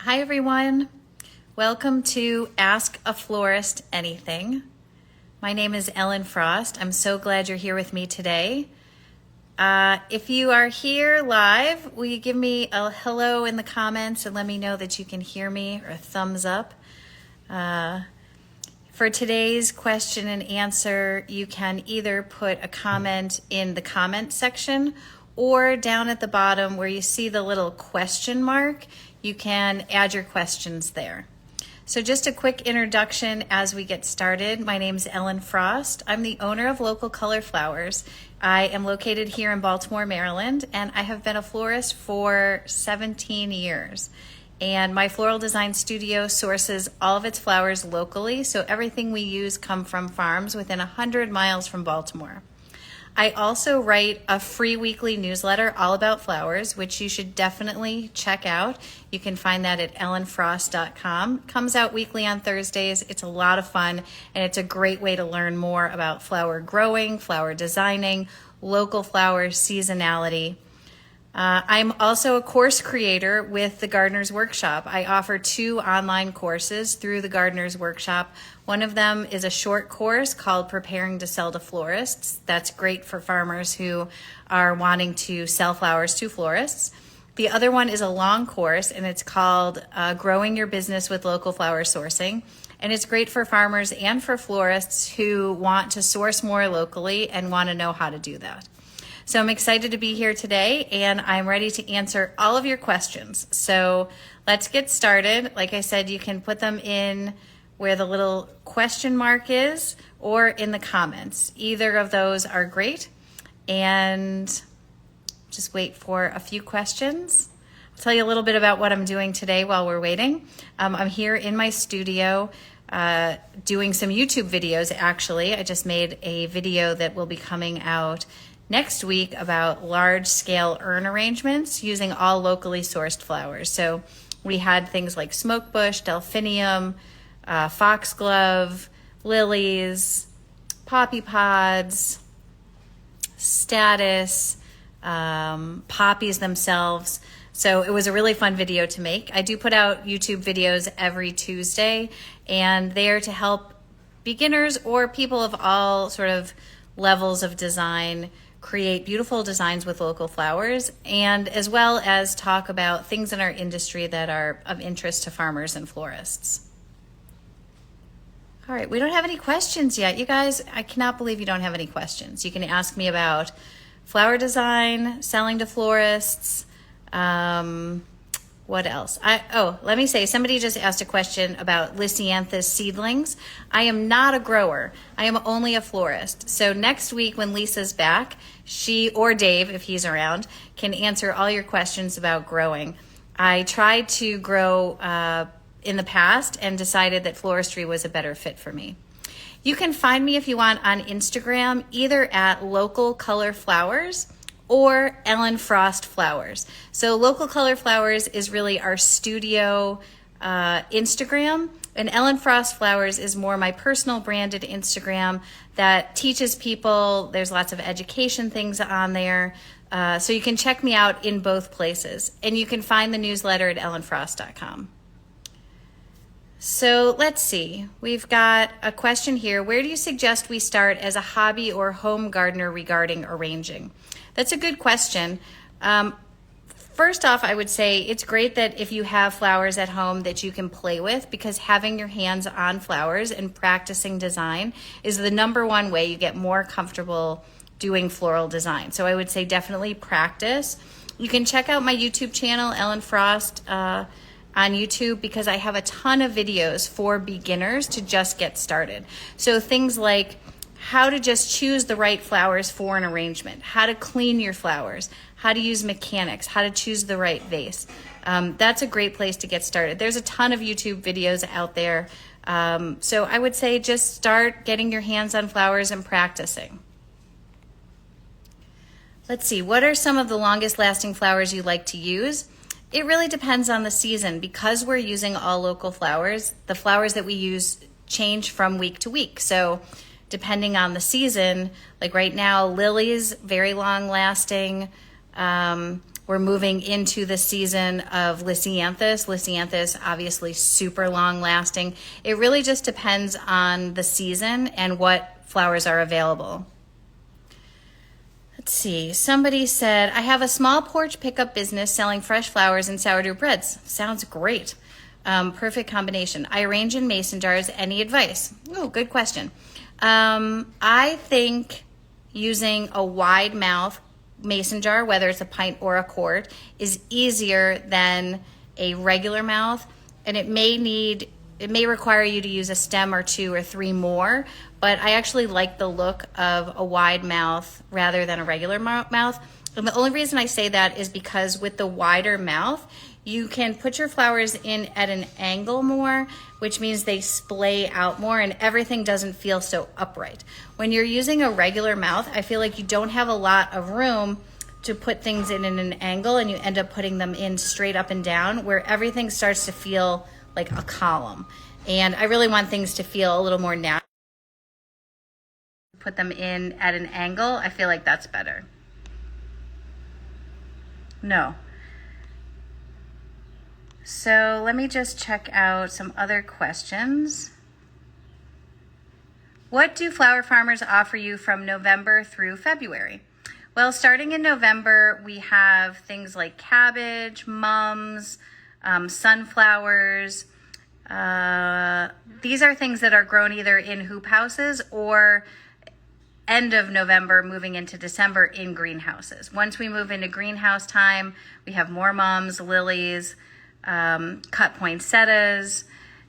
Hi everyone, welcome to Ask a Florist Anything. My name is Ellen Frost. I'm so glad you're here with me today. If you are here live, will you give me a hello in the comments and let me know that you can hear me, or a thumbs up? For today's question and answer, you can either put a comment in the comment section or down at the bottom where you see the little question mark, you can add your questions there. So just a quick introduction as we get started. My name is Ellen Frost. I'm the owner of Local Color Flowers. I am located here in Baltimore, Maryland, and I have been a florist for 17 years. And my floral design studio sources all of its flowers locally, so everything we use come from farms within 100 miles from Baltimore. I also write a free weekly newsletter all about flowers, which you should definitely check out. You can find that at ellenfrost.com. It comes out weekly on Thursdays. It's a lot of fun, and it's a great way to learn more about flower growing, flower designing, local flowers, seasonality. I'm also a course creator with the Gardener's Workshop. I offer 2 online courses through the Gardener's Workshop. One of them is a short course called Preparing to Sell to Florists. That's great for farmers who are wanting to sell flowers to florists. The other one is a long course, and it's called Growing Your Business with Local Flower Sourcing. And it's great for farmers and for florists who want to source more locally and want to know how to do that. So I'm excited to be here today, and I'm ready to answer all of your questions. So let's get started. Like I said, you can put them in where the little question mark is or in the comments. Either of those are great. And just wait for a few questions. I'll tell you a little bit about what I'm doing today while we're waiting. I'm here in my studio doing some YouTube videos, actually. I just made a video that will be coming out next week about large-scale urn arrangements using all locally sourced flowers. So we had things like smokebush, delphinium, foxglove, lilies, poppy pods, statice, poppies themselves. So it was a really fun video to make. I do put out YouTube videos every Tuesday, and they are to help beginners or people of all sort of levels of design create beautiful designs with local flowers, and as well as talk about things in our industry that are of interest to farmers and florists. All right, we don't have any questions yet. You guys, I cannot believe you don't have any questions. You can ask me about flower design, selling to florists, what else? Let me say, somebody just asked a question about Lisianthus seedlings. I am not a grower. I am only a florist. So next week when Lisa's back, she or Dave, if he's around, can answer all your questions about growing. I tried to grow in the past and decided that floristry was a better fit for me. You can find me if you want on Instagram, either at Local Color Flowers or Ellen Frost Flowers. So Local Color Flowers is really our studio Instagram, and Ellen Frost Flowers is more my personal branded Instagram that teaches people. There's lots of education things on there. So you can check me out in both places. And you can find the newsletter at ellenfrost.com. So let's see, we've got a question here. Where do you suggest we start as a hobby or home gardener regarding arranging? That's a good question. First off, I would say it's great that if you have flowers at home that you can play with, because having your hands on flowers and practicing design is the #1 way you get more comfortable doing floral design. So I would say definitely practice. You can check out my YouTube channel, Ellen Frost, on YouTube, because I have a ton of videos for beginners to just get started. So things like how to just choose the right flowers for an arrangement, how to clean your flowers, how to use mechanics, how to choose the right vase. That's a great place to get started. There's a ton of YouTube videos out there. So I would say just start getting your hands on flowers and practicing. Let's see, what are some of the longest lasting flowers you like to use? It really depends on the season. Because we're using all local flowers, the flowers that we use change from week to week. So depending on the season, like right now, lilies, very long lasting. we're moving into the season of Lysianthus. Lysianthus, obviously super long lasting. It really just depends on the season and what flowers are available. Let's see, somebody said, I have a small porch pickup business selling fresh flowers and sourdough breads. Sounds great. Perfect combination. I arrange in mason jars. Any advice? Oh, good question. I think using a wide mouth mason jar, whether it's a pint or a quart, is easier than a regular mouth, and it may require you to use a stem or 2 or 3 more, but I actually like the look of a wide mouth rather than a regular mouth. And the only reason I say that is because with the wider mouth, you can put your flowers in at an angle more, which means they splay out more and everything doesn't feel so upright. When you're using a regular mouth, I feel like you don't have a lot of room to put things in an angle, and you end up putting them in straight up and down, where everything starts to feel like a column. And I really want things to feel a little more natural. Put them in at an angle, I feel like that's better. No. So let me just check out some other questions. What do flower farmers offer you from November through February? Well, starting in November, we have things like cabbage, mums, sunflowers. These are things that are grown either in hoop houses or end of November moving into December in greenhouses. Once we move into greenhouse time, we have more mums, lilies, cut poinsettias.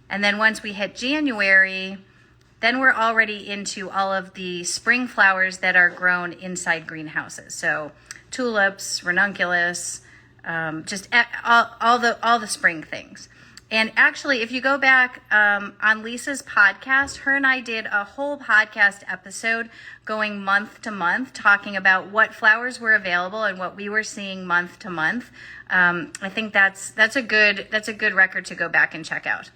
And then once we hit January, then we're already into all of the spring flowers that are grown inside greenhouses. So tulips, ranunculus, just all the spring things. And actually, if you go back on Lisa's podcast, her and I did a whole podcast episode going month to month, talking about what flowers were available and what we were seeing month to month. I think that's a good record to go back and check out.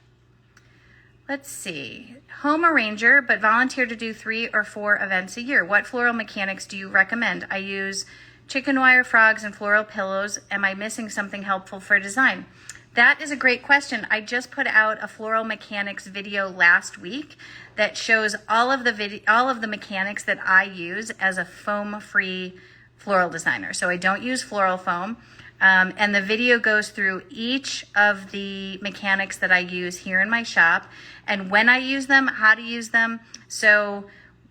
Let's see. Home arranger, but volunteer to do 3 or 4 events a year. What floral mechanics do you recommend? I use chicken wire frogs and floral pillows. Am I missing something helpful for design? That is a great question. I just put out a floral mechanics video last week that shows all of the mechanics that I use as a foam-free floral designer. So I don't use floral foam. And the video goes through each of the mechanics that I use here in my shop and when I use them, how to use them. So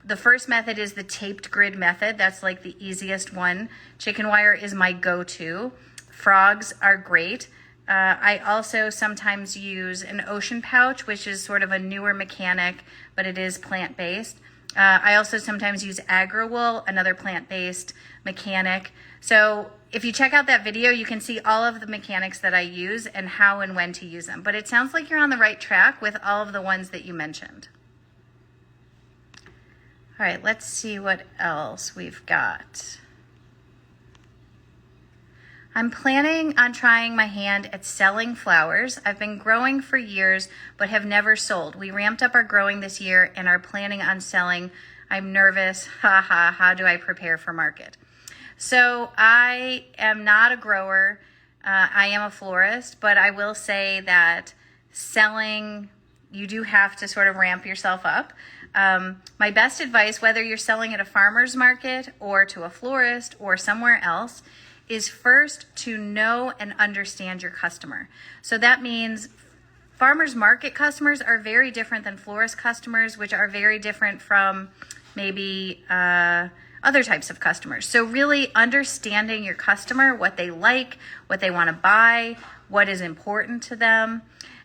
the first method is the taped grid method. That's like the easiest one. Chicken wire is my go-to. Frogs are great. I also sometimes use an ocean pouch, which is sort of a newer mechanic, but it is plant-based. I also sometimes use agri-wool, another plant-based mechanic. So if you check out that video, you can see all of the mechanics that I use and how and when to use them. But it sounds like you're on the right track with all of the ones that you mentioned. All right, let's see what else we've got. I'm planning on trying my hand at selling flowers. I've been growing for years, but have never sold. We ramped up our growing this year and are planning on selling. I'm nervous. How do I prepare for market? So I am not a grower. I am a florist, but I will say that selling, you do have to sort of ramp yourself up. My best advice, whether you're selling at a farmer's market or to a florist or somewhere else, is first to know and understand your customer. So that means farmers market customers are very different than florist customers, which are very different from maybe other types of customers. So really understanding your customer, what they like, what they want to buy, what is important to them.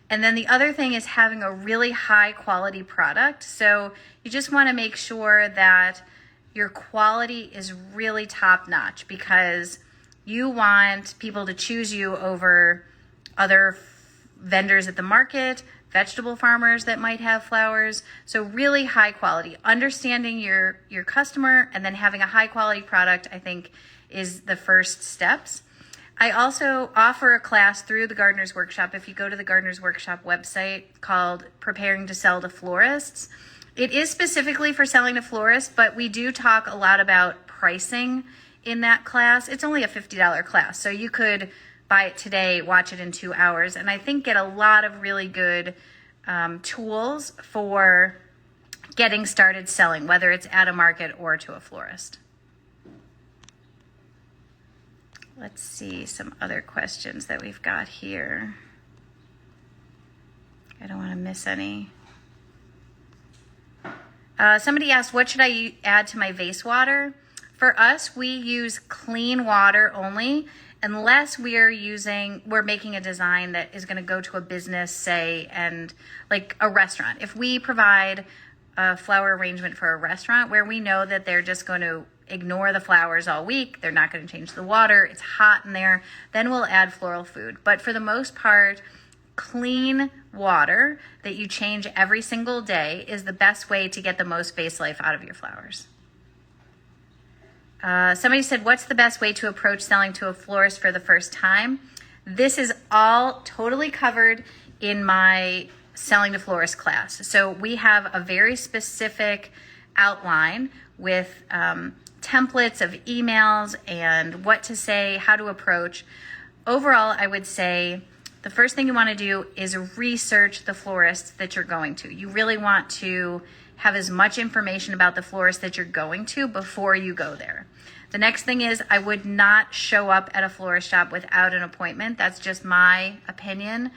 And then the other thing is having a really high quality product. So you just want to make sure that your quality is really top notch, because you want people to choose you over other vendors at the market, vegetable farmers that might have flowers. So really high quality. Understanding your customer and then having a high quality product, I think, is the first steps. I also offer a class through the Gardener's Workshop. If you go to the Gardener's Workshop website called Preparing to Sell to Florists, it is specifically for selling to florists, but we do talk a lot about pricing in that class. It's only a $50 class, so you could buy it today, watch it in 2 hours, and I think get a lot of really good tools for getting started selling, whether it's at a market or to a florist. Let's see some other questions that we've got here. I don't want to miss any. Somebody asked, what should I add to my vase water? For us, we use clean water only, unless we're making a design that is going to go to a business, say, and like a restaurant. If we provide a flower arrangement for a restaurant where we know that they're just going to ignore the flowers all week, they're not going to change the water, it's hot in there, then we'll add floral food. But for the most part, clean water that you change every single day is the best way to get the most vase life out of your flowers. Somebody said, what's the best way to approach selling to a florist for the first time? This is all totally covered in my Selling to Florist class. So we have a very specific outline with templates of emails and what to say, how to approach. Overall, I would say the first thing you want to do is research the florist that you're going to. You really want to have as much information about the florist that you're going to before you go there. The next thing is, I would not show up at a florist shop without an appointment. That's just my opinion.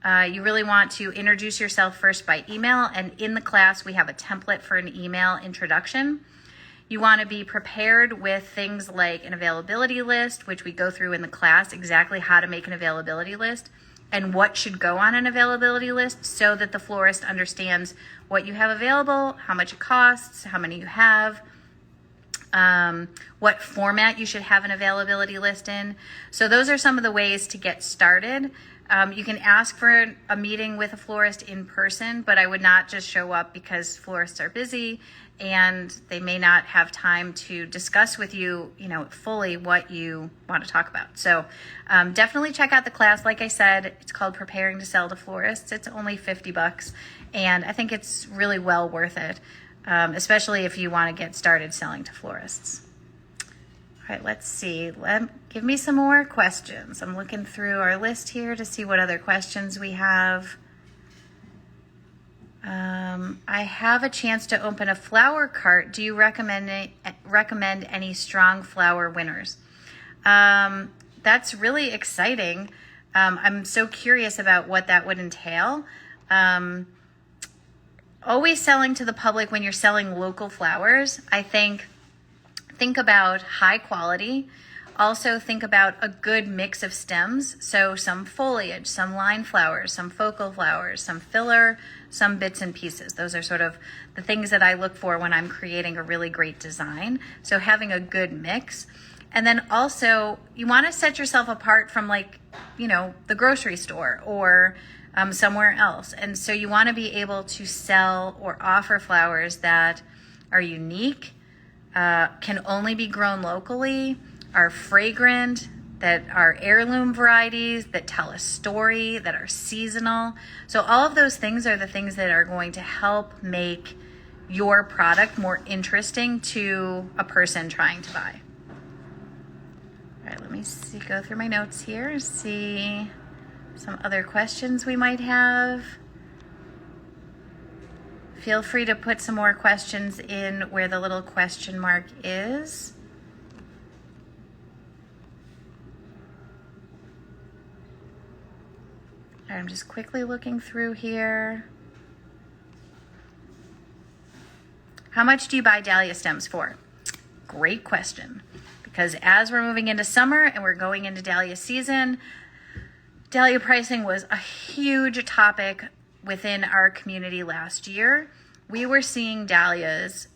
You really want to introduce yourself first by email, and in the class we have a template for an email introduction. You want to be prepared with things like an availability list, which we go through in the class, exactly how to make an availability list and what should go on an availability list so that the florist understands what you have available, how much it costs, how many you have, what format you should have an availability list in. So those are some of the ways to get started. You can ask for a meeting with a florist in person, but I would not just show up because florists are busy and they may not have time to discuss with you, fully what you want to talk about. So definitely check out the class. Like I said, it's called Preparing to Sell to Florists. It's only $50, and I think it's really well worth it, especially if you want to get started selling to florists. All right, let's see. Give me some more questions. I'm looking through our list here to see what other questions we have. I have a chance to open a flower cart. Do you recommend any strong flower winners? That's really exciting. I'm so curious about what that would entail. Always selling to the public when you're selling local flowers, I think about high quality. Also think about a good mix of stems. So some foliage, some line flowers, some focal flowers, some filler, some bits and pieces. Those are sort of the things that I look for when I'm creating a really great design. So having a good mix. And then also you want to set yourself apart from the grocery store or somewhere else. And so you want to be able to sell or offer flowers that are unique, can only be grown locally, are fragrant, that are heirloom varieties, that tell a story, that are seasonal. So all of those things are the things that are going to help make your product more interesting to a person trying to buy. All right, let me go through my notes here, see some other questions we might have. Feel free to put some more questions in where the little question mark is. I'm just quickly looking through here. How much do you buy dahlia stems for? Great question. Because as we're moving into summer and we're going into dahlia season, dahlia pricing was a huge topic within our community last year. We were seeing dahlias,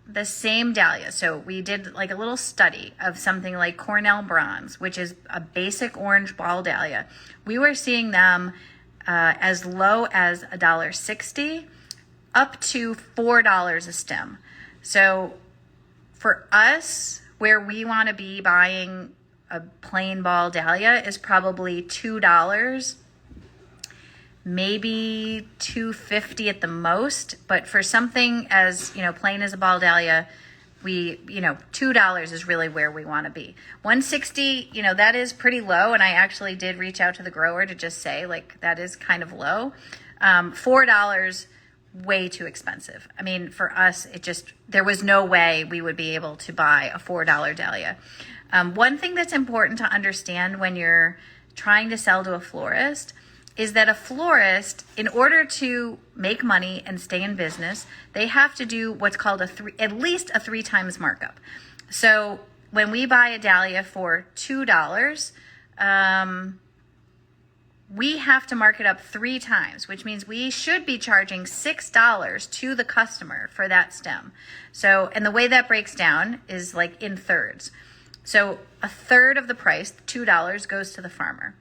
the same dahlia. So we did a little study of something like Cornell Bronze, which is a basic orange ball dahlia. We were seeing them as low as $1.60 up to $4 a stem. So for us, where we want to be buying a plain ball dahlia is probably $2, maybe $2.50 at the most. But for something as plain as a ball dahlia, $2 is really where we want to be. 160, that is pretty low. And I actually did reach out to the grower to just say, like, that is kind of low. $4, way too expensive. I mean, for us, there was no way we would be able to buy a $4 dahlia. One thing that's important to understand when you're trying to sell to a florist is that a florist, in order to make money and stay in business, they have to do what's called at least a 3 times markup. So when we buy a dahlia for $2, we have to mark it up 3 times, which means we should be charging $6 to the customer for that stem. So, and the way that breaks down is like in thirds. So a third of the price, $2, goes to the farmer.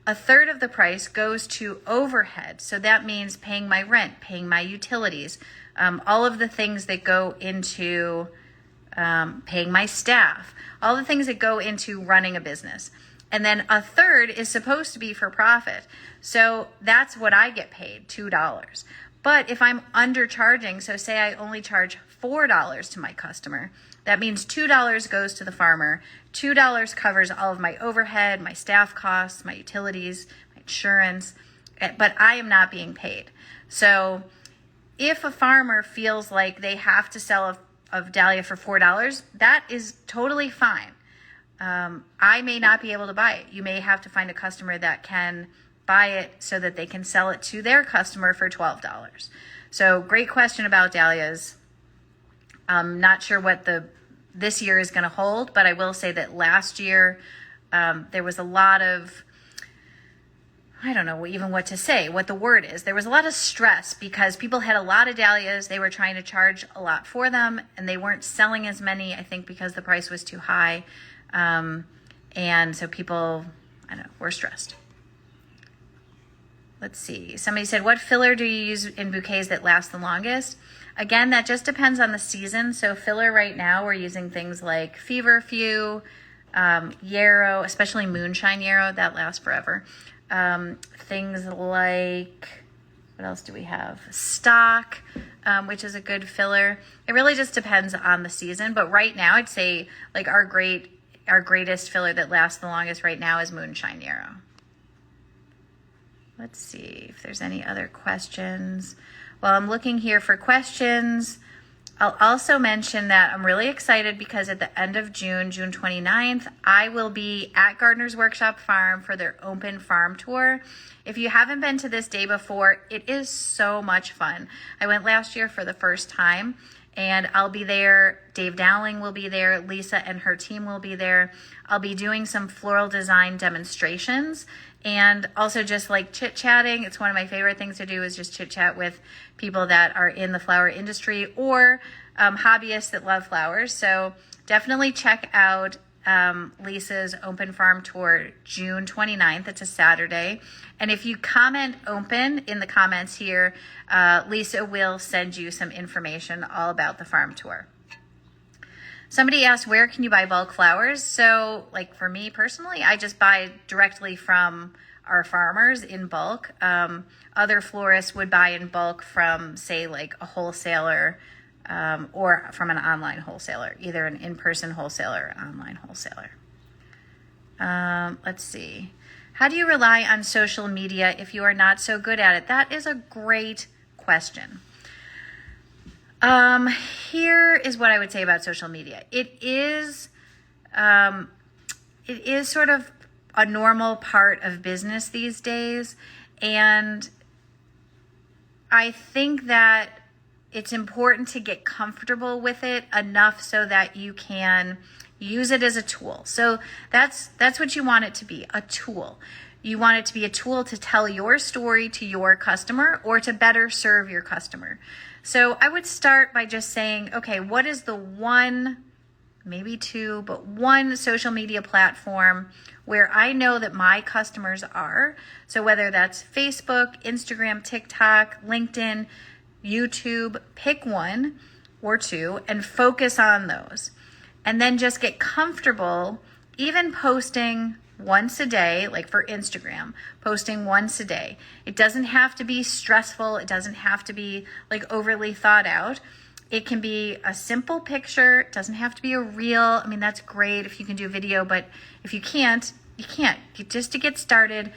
A third of the price goes to overhead. So that means paying my rent, paying my utilities, all of the things that go into paying my staff, all the things that go into running a business. And then a third is supposed to be for profit. So that's what I get paid, $2. But if I'm undercharging, so say I only charge $4 to my customer, that means $2 goes to the farmer. $2 covers all of my overhead, my staff costs, my utilities, my insurance, but I am not being paid. So if a farmer feels like they have to sell a dahlia for $4, that is totally fine. I may not be able to buy it. You may have to find a customer that can buy it so that they can sell it to their customer for $12. So great question about dahlias. I'm not sure what this year is going to hold, but I will say that last year there was a lot of, I don't know even what to say, what the word is. There was a lot of stress because people had a lot of dahlias. They were trying to charge a lot for them, and they weren't selling as many, I think, because the price was too high. And so people, were stressed. Let's see. Somebody said, what filler do you use in bouquets that last the longest? Again, that just depends on the season. So filler right now, we're using things like feverfew, yarrow, especially moonshine yarrow, that lasts forever. Things like, what else do we have? Stock, which is a good filler. It really just depends on the season. But right now, I'd say like our greatest filler that lasts the longest right now is moonshine yarrow. Let's see if there's any other questions. While I'm looking here for questions, I'll also mention that I'm really excited because at the end of June, June 29th, I will be at Gardener's Workshop Farm for their open farm tour. If you haven't been to this day before, it is so much fun. I went last year for the first time, and I'll be there. Dave Dowling will be there. Lisa and her team will be there. I'll be doing some floral design demonstrations and also just like chit-chatting. It's one of my favorite things to do is just chit-chat with people that are in the flower industry or hobbyists that love flowers. So definitely check out Lisa's open farm tour June 29th. It's a Saturday. And if you comment open in the comments here, Lisa will send you some information all about the farm tour. Somebody asked, where can you buy bulk flowers? So like for me personally, I just buy directly from our farmers in bulk. Other florists would buy in bulk from, say, like a wholesaler or from an online wholesaler, either an in-person wholesaler or online wholesaler. Let's see. How do you rely on social media if you are not so good at it? That is a great question. Here is what I would say about social media. It is sort of a normal part of business these days. And I think that it's important to get comfortable with it enough so that you can use it as a tool. So that's what you want it to be, a tool. You want it to be a tool to tell your story to your customer or to better serve your customer. So I would start by just saying, okay, what is the one, maybe two, but one social media platform where I know that my customers are? So whether that's Facebook, Instagram, TikTok, LinkedIn, YouTube, pick one or two and focus on those. And then just get comfortable even posting once a day, like for Instagram, posting once a day. It doesn't have to be stressful. It doesn't have to be like overly thought out. It can be a simple picture. It doesn't have to be a reel. I mean, that's great if you can do video, but if you can't, you can't. Just to get started,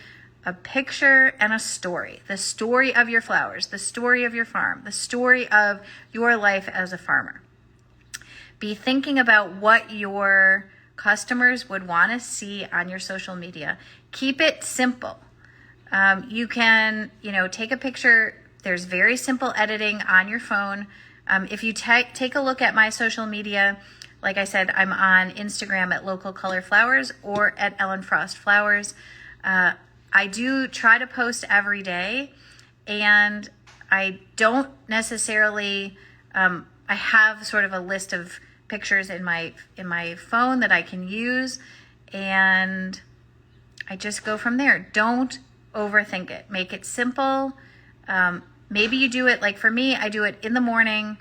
a picture and a story. The story of your flowers, the story of your farm, the story of your life as a farmer. Be thinking about what your customers would want to see on your social media. Keep it simple. You can, take a picture. There's very simple editing on your phone. If you take a look at my social media, like I said, I'm on Instagram at Local Color Flowers or at Ellen Frost Flowers. I do try to post every day, and I don't necessarily, I have sort of a list of pictures in my phone that I can use, and I just go from there. Don't overthink it. Make it simple. Maybe you do it, like for me, I do it in the morning,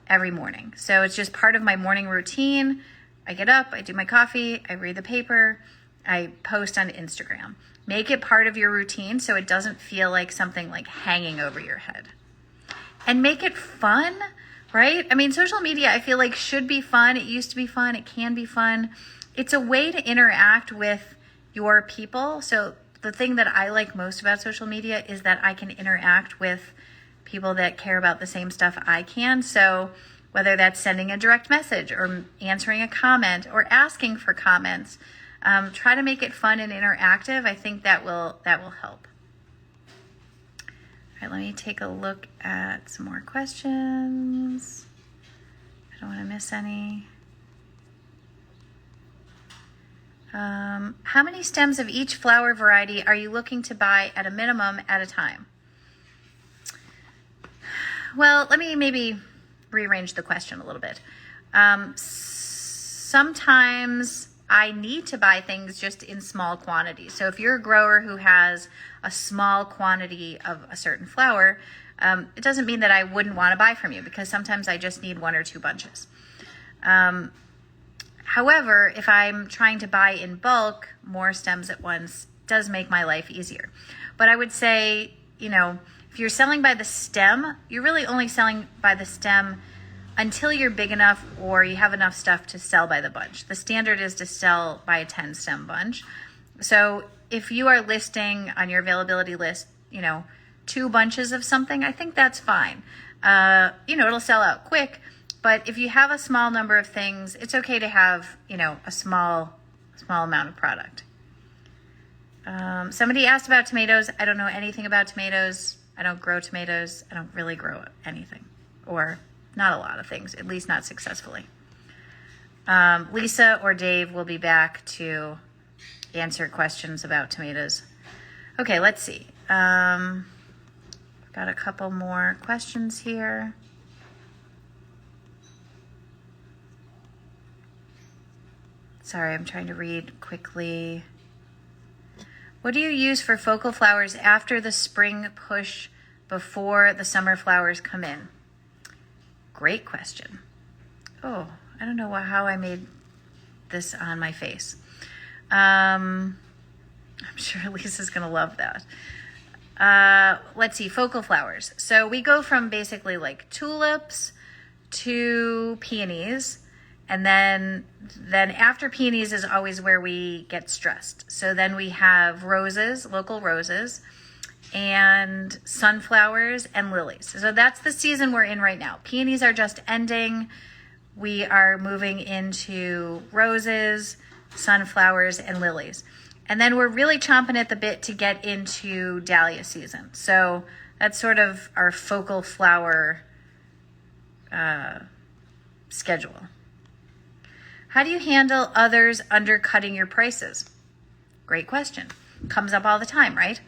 every morning. So it's just part of my morning routine. I get up, I do my coffee, I read the paper, I post on Instagram. Make it part of your routine so it doesn't feel like something like hanging over your head. And make it fun, right? I mean, social media, I feel like should be fun. It used to be fun. It can be fun. It's a way to interact with your people. So the thing that I like most about social media is that I can interact with people that care about the same stuff I can. So whether that's sending a direct message or answering a comment or asking for comments, try to make it fun and interactive. I think that will help. All right, let me take a look at some more questions. I don't want to miss any. How many stems of each flower variety are you looking to buy at a minimum at a time? Well, let me maybe rearrange the question a little bit. Sometimes I need to buy things just in small quantities. So if you're a grower who has a small quantity of a certain flower, it doesn't mean that I wouldn't want to buy from you, because sometimes I just need 1 or 2 bunches. However, if I'm trying to buy in bulk, more stems at once does make my life easier. But I would say, if you're selling by the stem, you're really only selling by the stem until you're big enough or you have enough stuff to sell by the bunch. The standard is to sell by a 10 stem bunch. So if you are listing on your availability list, 2 bunches of something, I think that's fine. It'll sell out quick, but if you have a small number of things, it's okay to have, a small amount of product. Somebody asked about tomatoes. I don't know anything about tomatoes. I don't grow tomatoes. I don't really grow anything, or not a lot of things, at least not successfully. Lisa or Dave will be back to answer questions about tomatoes. Okay, let's see. Got a couple more questions here. Sorry, I'm trying to read quickly. What do you use for focal flowers after the spring push before the summer flowers come in? Great question. Oh, I don't know how I made this on my face. I'm sure Lisa's going to love that. Let's see, focal flowers. So we go from basically like tulips to peonies. And then after peonies is always where we get stressed. So then we have roses, local roses, and sunflowers and lilies. So that's the season we're in right now. Peonies are just ending. We are moving into roses, sunflowers, and lilies. And then we're really chomping at the bit to get into dahlia season. So that's sort of our focal flower schedule. How do you handle others undercutting your prices? Great question. Comes up all the time, right?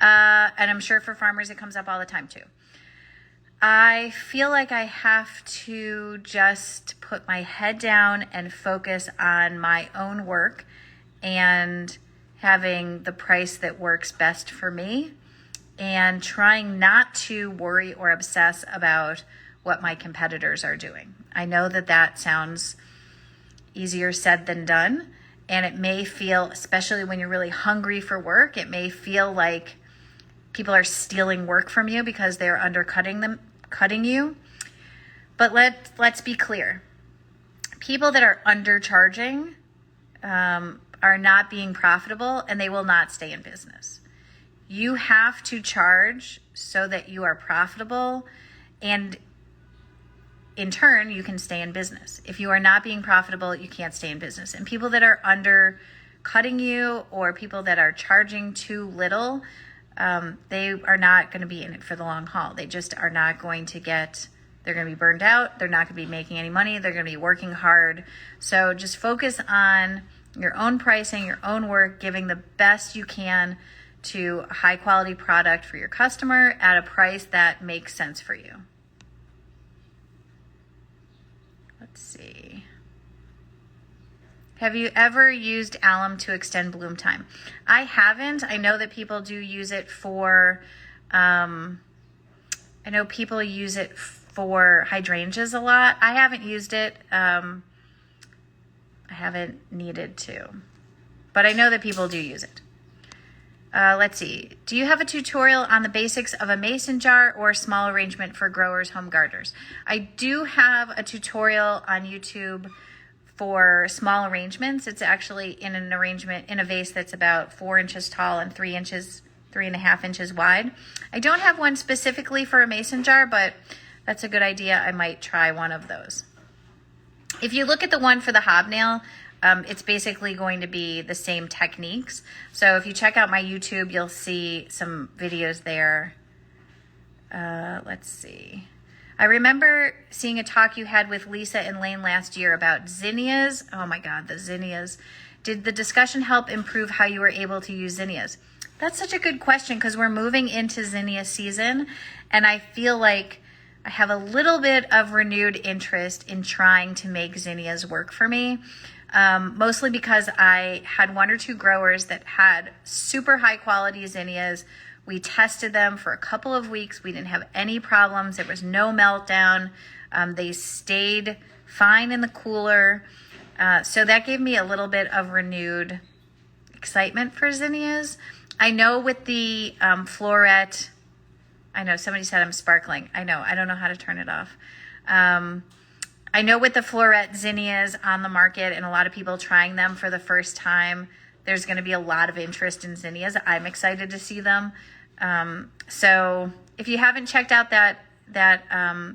And I'm sure for farmers it comes up all the time too. I feel like I have to just put my head down and focus on my own work and having the price that works best for me, and trying not to worry or obsess about what my competitors are doing. I know that sounds easier said than done, and it may feel, especially when you're really hungry for work, it may feel like people are stealing work from you because they're cutting you. But let's be clear. People that are undercharging are not being profitable, and they will not stay in business. You have to charge so that you are profitable, and in turn, you can stay in business. If you are not being profitable, you can't stay in business. And people that are undercutting you, or people that are charging too little, they are not going to be in it for the long haul. They just are not going to they're going to be burned out. They're not going to be making any money. They're going to be working hard. So just focus on your own pricing, your own work, giving the best you can to a high quality product for your customer at a price that makes sense for you. Let's see. Have you ever used alum to extend bloom time? I haven't. I know that people do use it for, I know people use it for hydrangeas a lot. I haven't used it. I haven't needed to, but I know that people do use it. Let's see. Do you have a tutorial on the basics of a mason jar or small arrangement for growers, home gardeners? I do have a tutorial on YouTube for small arrangements. It's actually in an arrangement in a vase that's about 4 inches tall and 3.5 inches wide. I don't have one specifically for a mason jar, but that's a good idea. I might try one of those. If you look at the one for the hobnail, it's basically going to be the same techniques. So if you check out my YouTube, you'll see some videos there. Let's see. I remember seeing a talk you had with Lisa and Lane last year about zinnias. Oh my God, the zinnias. Did the discussion help improve how you were able to use zinnias? That's such a good question, because we're moving into zinnia season, and I feel like I have a little bit of renewed interest in trying to make zinnias work for me. Mostly because I had 1 or 2 growers that had super high quality zinnias. We tested them for a couple of weeks. We didn't have any problems. There was no meltdown. They stayed fine in the cooler. So that gave me a little bit of renewed excitement for zinnias. I know with the floret, I know somebody said I'm sparkling. I know, I don't know how to turn it off. I know with the floret zinnias on the market and a lot of people trying them for the first time, there's going to be a lot of interest in zinnias. I'm excited to see them. So if you haven't checked out that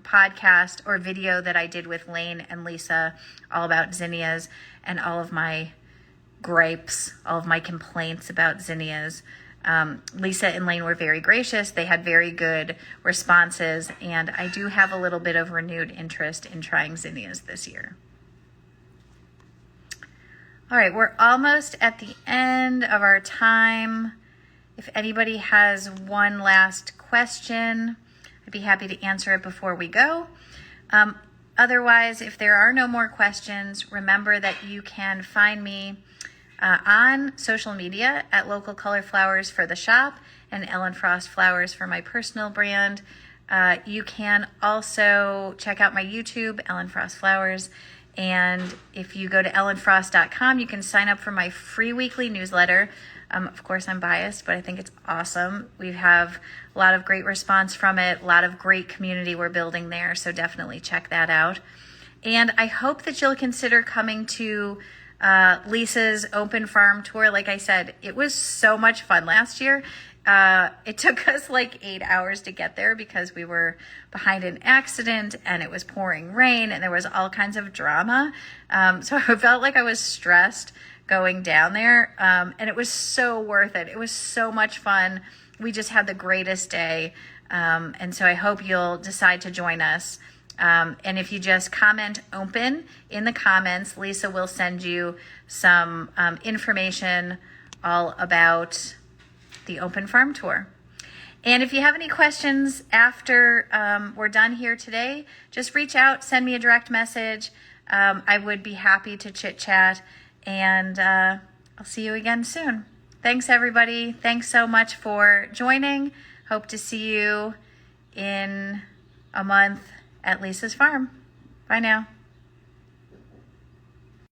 podcast or video that I did with Lane and Lisa all about zinnias and all of my gripes, all of my complaints about zinnias, Lisa and Lane were very gracious. They had very good responses, and I do have a little bit of renewed interest in trying zinnias this year. All right, we're almost at the end of our time. If anybody has one last question, I'd be happy to answer it before we go. Otherwise, if there are no more questions, remember that you can find me on social media at Local Color Flowers for the shop and Ellen Frost Flowers for my personal brand. You can also check out my YouTube, Ellen Frost Flowers. And if you go to ellenfrost.com, you can sign up for my free weekly newsletter. Of course, I'm biased, but I think it's awesome. We have a lot of great response from it, a lot of great community we're building there. So definitely check that out. And I hope that you'll consider coming to Lisa's open farm tour. Like I said, it was so much fun last year. It took us like 8 hours to get there because we were behind an accident and it was pouring rain and there was all kinds of drama. So I felt like I was stressed going down there. And it was so worth it. It was so much fun. We just had the greatest day. And so I hope you'll decide to join us. And if you just comment open in the comments, Lisa will send you some information all about the open farm tour. And if you have any questions after we're done here today, just reach out, send me a direct message. I would be happy to chit chat, and I'll see you again soon. Thanks, everybody. Thanks so much for joining. Hope to see you in a month at Lisa's farm. Bye now.